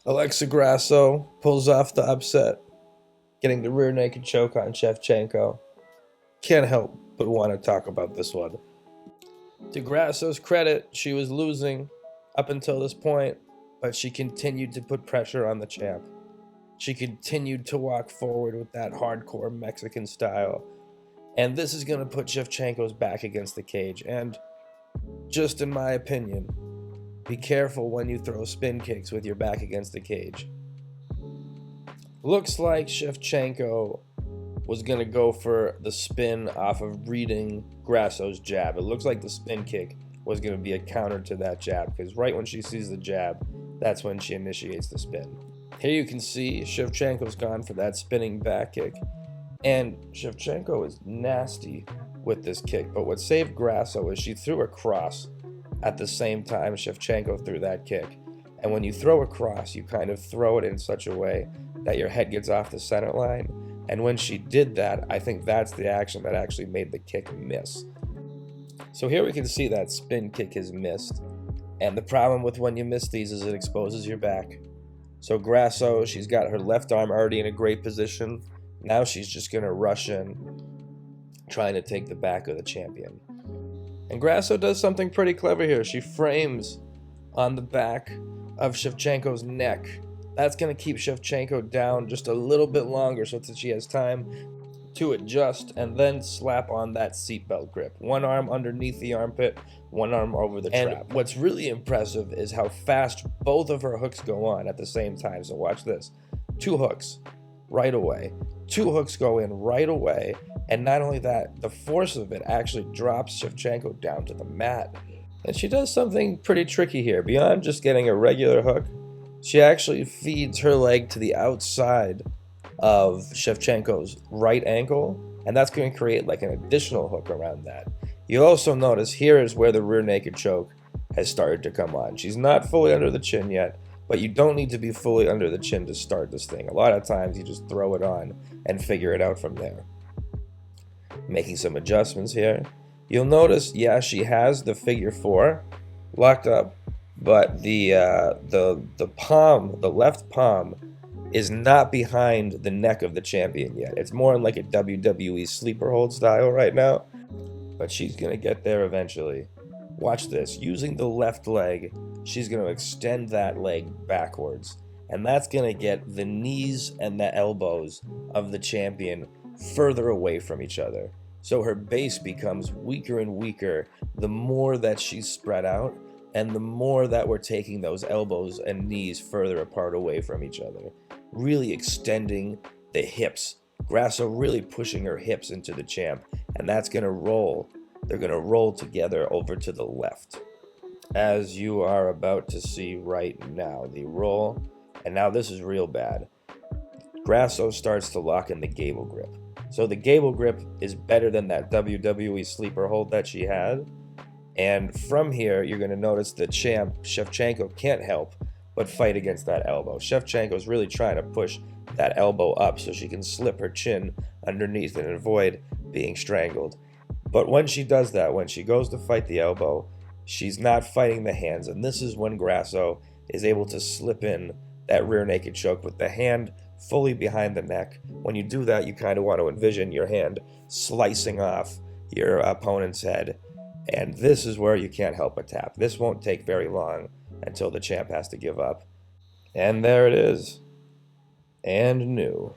Alexa Grasso pulls off the upset, getting the rear naked choke on Shevchenko. Can't help but want to talk about this one. To Grasso's credit, she was losing up until this point, but she continued to put pressure on the champ. She continued to walk forward with that hardcore Mexican style. And this is going to put Shevchenko's back against the cage. And just in my opinion, be careful when you throw spin kicks with your back against the cage. Looks like Shevchenko was going to go for the spin off of reading Grasso's jab. It looks like the spin kick was going to be a counter to that jab, because right when she sees the jab, that's when she initiates the spin. Here you can see Shevchenko's gone for that spinning back kick, and Shevchenko is nasty with this kick, but what saved Grasso is she threw a cross at the same time Shevchenko threw that kick. And when you throw a cross, you kind of throw it in such a way that your head gets off the center line. And when she did that, I think that's the action that actually made the kick miss. So here we can see that spin kick is missed. And the problem with when you miss these is it exposes your back. So Grasso, she's got her left arm already in a great position. Now she's just going to rush in, trying to take the back of the champion. And Grasso does something pretty clever here. She frames on the back of Shevchenko's neck. That's going to keep Shevchenko down just a little bit longer so that she has time to adjust and then slap on that seatbelt grip. One arm underneath the armpit, one arm over the trap. And what's really impressive is how fast both of her hooks go on at the same time. So watch this. 2 hooks right away. 2 hooks go in right away. And not only that, the force of it actually drops Shevchenko down to the mat. And she does something pretty tricky here. Beyond just getting a regular hook, she actually feeds her leg to the outside of Shevchenko's right ankle, and that's going to create like an additional hook around that. You'll also notice here is where the rear naked choke has started to come on. She's not fully under the chin yet, but you don't need to be fully under the chin to start this thing. A lot of times you just throw it on and figure it out from there. Making some adjustments here. You'll notice, yeah, she has the figure 4 locked up, but the palm, the left palm, is not behind the neck of the champion yet. It's more in like a WWE sleeper hold style right now, but she's gonna get there eventually. Watch this. Using the left leg, she's gonna extend that leg backwards, and that's gonna get the knees and the elbows of the champion further away from each other. So her base becomes weaker and weaker the more that she's spread out, and the more that we're taking those elbows and knees further apart away from each other. Really extending the hips. Grasso really pushing her hips into the champ, and that's going to roll. They're going to roll together over to the left, as you are about to see right now. The roll, and now this is real bad. Grasso starts to lock in the gable grip. So the gable grip is better than that WWE sleeper hold that she had. And from here, you're going to notice the champ, Shevchenko, can't help but fight against that elbow. Shevchenko's really trying to push that elbow up so she can slip her chin underneath and avoid being strangled. But when she does that, when she goes to fight the elbow, she's not fighting the hands. And this is when Grasso is able to slip in that rear naked choke with the hand fully behind the neck. When you do that, you kind of want to envision your hand slicing off your opponent's head. And this is where you can't help but tap. This won't take very long until the champ has to give up. And there it is. And new.